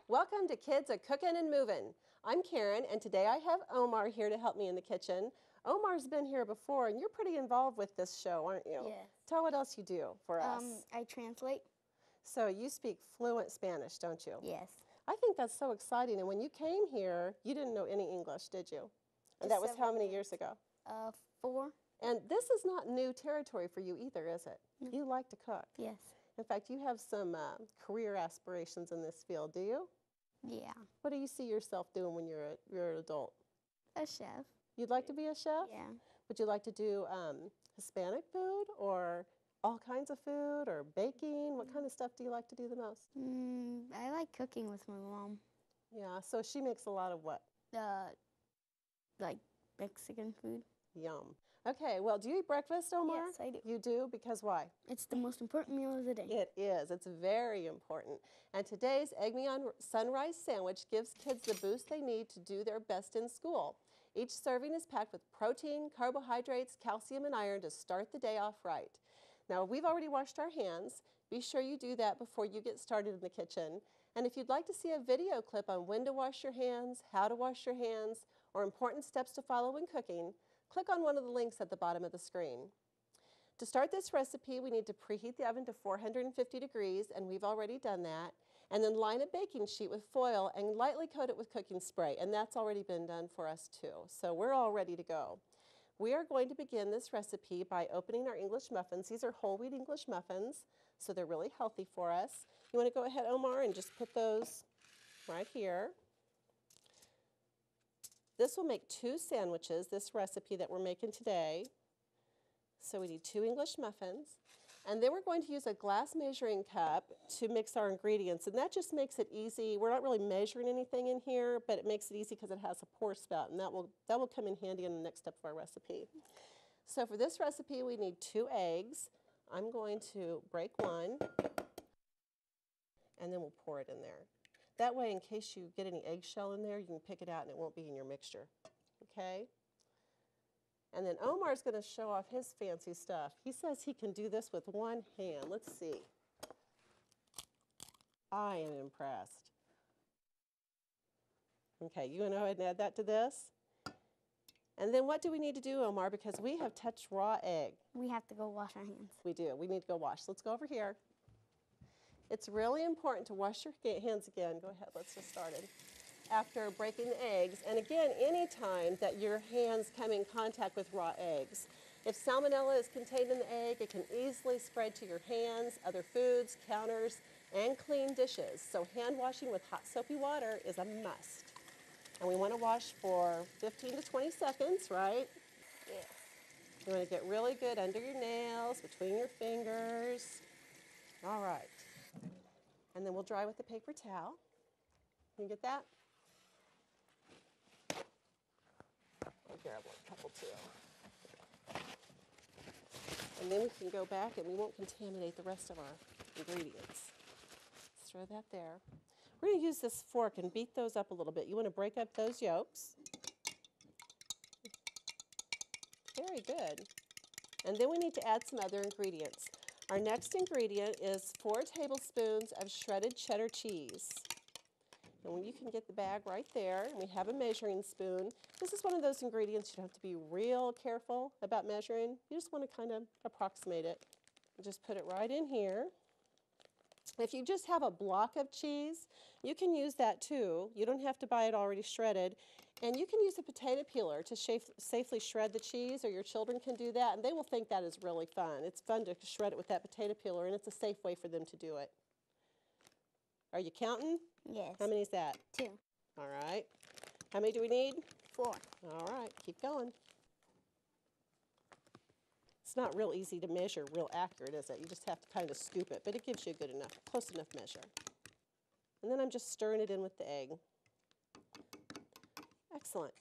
Welcome to Kids A Cookin' and Movin'. I'm Karen, and today I have Omar here to help me in the kitchen. Omar's been here before, and you're pretty involved with this show, aren't you? Yes. Tell what else you do for us. I translate. So you speak fluent Spanish, don't you? Yes. I think that's so exciting. And when you came here, you didn't know any English, did you? And that was how many years ago? 4. And this is not new territory for you either, is it? No. You like to cook. Yes. In fact, you have some career aspirations in this field, do you? Yeah. What do you see yourself doing when you're an adult? A chef. You'd like to be a chef? Yeah. Would you like to do Hispanic food or all kinds of food or baking? What kind of stuff do you like to do the most? I like cooking with my mom. Yeah, so she makes a lot of what? Like Mexican food. Yum. Okay, well, do you eat breakfast, Omar? Yes, I do. You do? Because why? It's the most important meal of the day. It is. It's very important. And today's Egg Me on Sunrise sandwich gives kids the boost they need to do their best in school. Each serving is packed with protein, carbohydrates, calcium, and iron to start the day off right. Now, we've already washed our hands. Be sure you do that before you get started in the kitchen. And if you'd like to see a video clip on when to wash your hands, how to wash your hands, or important steps to follow when cooking, click on one of the links at the bottom of the screen. To start this recipe, we need to preheat the oven to 450 degrees, and we've already done that. And then line a baking sheet with foil and lightly coat it with cooking spray, and that's already been done for us too. So we're all ready to go. We are going to begin this recipe by opening our English muffins. These are whole wheat English muffins, so they're really healthy for us. You want to go ahead, Omar, and just put those right here. This will make 2 sandwiches, this recipe that we're making today. So we need 2 English muffins. And then we're going to use a glass measuring cup to mix our ingredients. And that just makes it easy. We're not really measuring anything in here, but it makes it easy because it has a pour spout. And that will come in handy in the next step of our recipe. So for this recipe, we need 2 eggs. I'm going to break one, and then we'll pour it in there. That way, in case you get any eggshell in there, you can pick it out and it won't be in your mixture, okay? And then Omar's going to show off his fancy stuff. He says he can do this with one hand. Let's see. I am impressed. Okay, you want to go ahead and add that to this? And then what do we need to do, Omar, because we have touched raw egg? We have to go wash our hands. We do. We need to go wash. Let's go over here. It's really important to wash your hands again. Go ahead, let's get started. After breaking the eggs, and again, any time that your hands come in contact with raw eggs. If salmonella is contained in the egg, it can easily spread to your hands, other foods, counters, and clean dishes. So hand washing with hot soapy water is a must. And we want to wash for 15 to 20 seconds, right? Yes. You want to get really good under your nails, between your fingers. All right. And then we'll dry with a paper towel. Can you get that? I'll grab a couple too. And then we can go back and we won't contaminate the rest of our ingredients. Let's throw that there. We're going to use this fork and beat those up a little bit. You want to break up those yolks. Very good. And then we need to add some other ingredients. Our next ingredient is 4 tablespoons of shredded cheddar cheese. And when you can get the bag right there, and we have a measuring spoon. This is one of those ingredients you don't have to be real careful about measuring. You just want to kind of approximate it. Just put it right in here. If you just have a block of cheese, you can use that too. You don't have to buy it already shredded. And you can use a potato peeler to safely shred the cheese, or your children can do that, and they will think that is really fun. It's fun to shred it with that potato peeler, and it's a safe way for them to do it. Are you counting? Yes. How many is that? 2. All right. How many do we need? 4. All right, keep going. It's not real easy to measure, real accurate, is it? You just have to kind of scoop it, but it gives you a good enough, close enough measure. And then I'm just stirring it in with the egg. Excellent.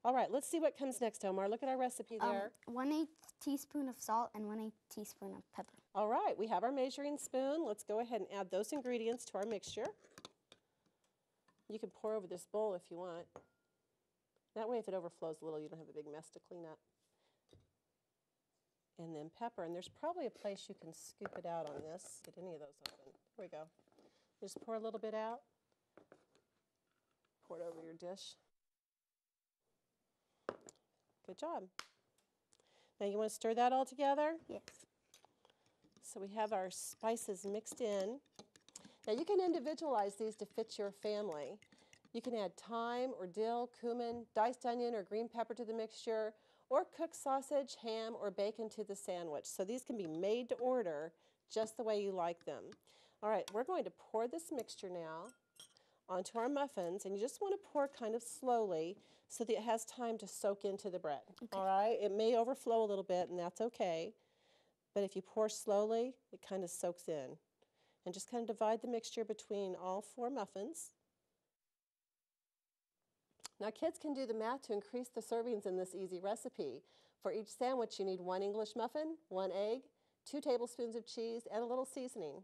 All right, let's see what comes next, Omar. Look at our recipe there. 1/8 teaspoon of salt and 1/8 teaspoon of pepper. All right, we have our measuring spoon. Let's go ahead and add those ingredients to our mixture. You can pour over this bowl if you want. That way, if it overflows a little, you don't have a big mess to clean up. And then pepper, and there's probably a place you can scoop it out on this. Get any of those open. There we go. Just pour a little bit out. Pour it over your dish. Good job. Now you want to stir that all together? Yes. So we have our spices mixed in. Now you can individualize these to fit your family. You can add thyme or dill, cumin, diced onion or green pepper to the mixture, or cook sausage, ham, or bacon to the sandwich. So these can be made to order just the way you like them. All right, we're going to pour this mixture now onto our muffins, and you just want to pour kind of slowly so that it has time to soak into the bread. Okay. All right, it may overflow a little bit, and that's okay. But if you pour slowly, it kind of soaks in. And just kind of divide the mixture between all 4 muffins. Now kids can do the math to increase the servings in this easy recipe. For each sandwich you need 1 English muffin, 1 egg, 2 tablespoons of cheese, and a little seasoning.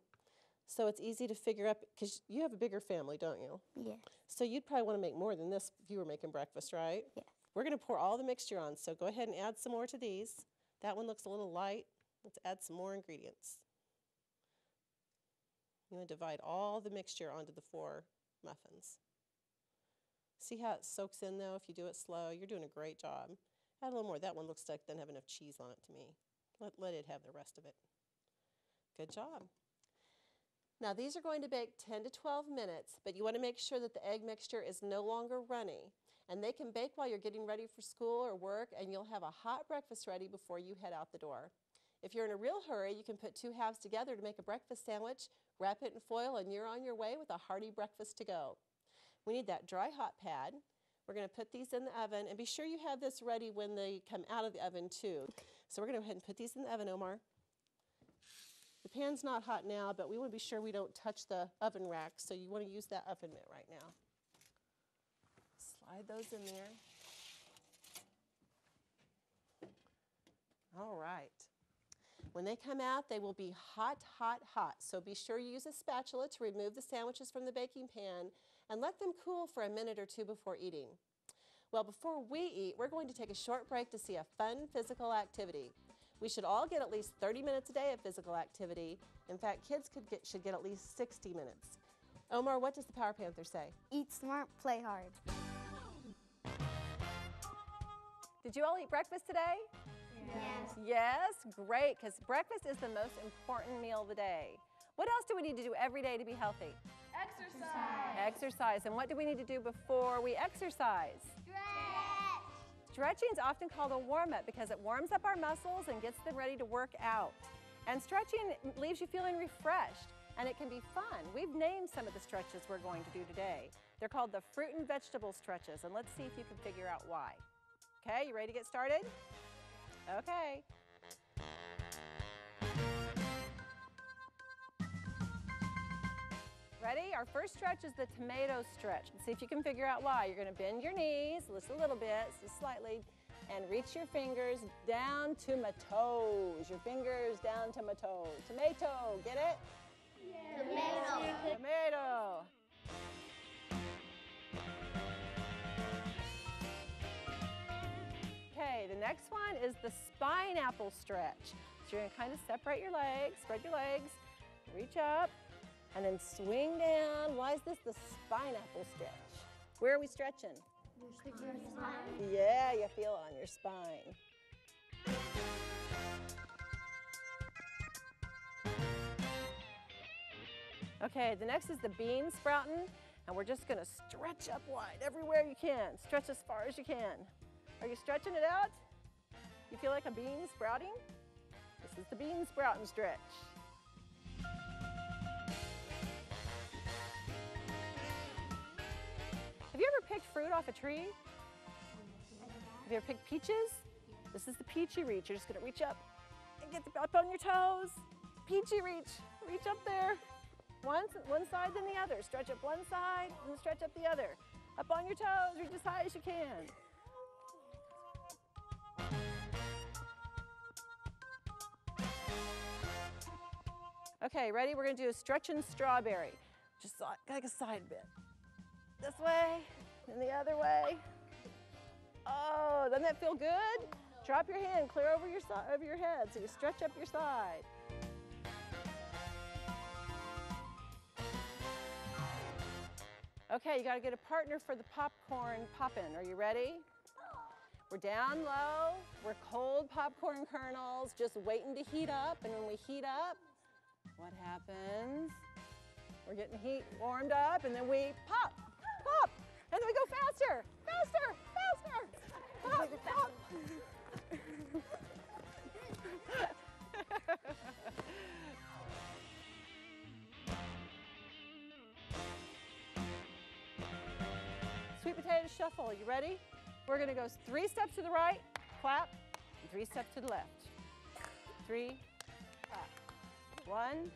So it's easy to figure out, because you have a bigger family, don't you? Yes. So you'd probably want to make more than this if you were making breakfast, right? Yes. We're going to pour all the mixture on, so go ahead and add some more to these. That one looks a little light. Let's add some more ingredients. You want to divide all the mixture onto the 4 muffins. See how it soaks in though if you do it slow? You're doing a great job. Add a little more. That one looks like it doesn't have enough cheese on it to me. Let it have the rest of it. Good job. Now these are going to bake 10 to 12 minutes, but you want to make sure that the egg mixture is no longer runny. And they can bake while you're getting ready for school or work, and you'll have a hot breakfast ready before you head out the door. If you're in a real hurry, you can put 2 halves together to make a breakfast sandwich, wrap it in foil, and you're on your way with a hearty breakfast to go. We need that dry hot pad. We're going to put these in the oven, and be sure you have this ready when they come out of the oven too. So we're going to go ahead and put these in the oven, Omar. The pan's not hot now, but we want to be sure we don't touch the oven rack, so you want to use that oven mitt right now. Slide those in there. All right. When they come out, they will be hot, hot, hot. So be sure you use a spatula to remove the sandwiches from the baking pan and let them cool for a minute or 2 before eating. Well, before we eat, we're going to take a short break to see a fun physical activity. We should all get at least 30 minutes a day of physical activity. In fact, kids should get at least 60 minutes. Omar, what does the Power Panther say? Eat smart, play hard. Did you all eat breakfast today? Yes. Yes, great, because breakfast is the most important meal of the day. What else do we need to do every day to be healthy? Exercise. Exercise. And what do we need to do before we exercise? Stretch. Stretching is often called a warm-up because it warms up our muscles and gets them ready to work out. And stretching leaves you feeling refreshed, and it can be fun. We've named some of the stretches we're going to do today. They're called the fruit and vegetable stretches, and let's see if you can figure out why. Okay, you ready to get started? Okay. Ready? Our first stretch is the tomato stretch. Let's see if you can figure out why. You're going to bend your knees just a little bit, just slightly, and reach your fingers down to my toes. Your fingers down to my toes. Tomato, get it? Yeah. Tomato. Tomato. Okay, the next one is the spine apple stretch. So you're going to kind of separate your legs, spread your legs, reach up, and then swing down. Why is this the spine apple stretch? Where are we stretching? Your spine. Yeah, you feel it on your spine. Okay, the next is the bean sproutin, and we're just going to stretch up wide everywhere you can. Stretch as far as you can. Are you stretching it out? You feel like a bean sprouting? This is the bean sprouting stretch. Have you ever picked fruit off a tree? Have you ever picked peaches? This is the peachy reach. You're just going to reach up and get up on your toes. Peachy reach. Reach up there. One side then the other. Stretch up one side and stretch up the other. Up on your toes. Reach as high as you can. Okay, ready? We're going to do a stretching strawberry. Just like a side bit. This way, and the other way. Oh, doesn't that feel good? Drop your hand clear over your head so you stretch up your side. Okay, you got to get a partner for the popcorn poppin'. Are you ready? We're down low. We're cold popcorn kernels, just waiting to heat up. And when we heat up, what happens? We're getting heat warmed up, and then we pop, pop, and then we go faster, faster, faster. Pop, pop. Sweet potato shuffle, you ready? We're going to go 3 steps to the right, clap, and 3 steps to the left. 3, clap. 1,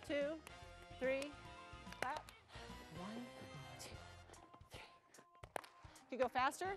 2, 3, clap. 1, 2, 3. If you go faster,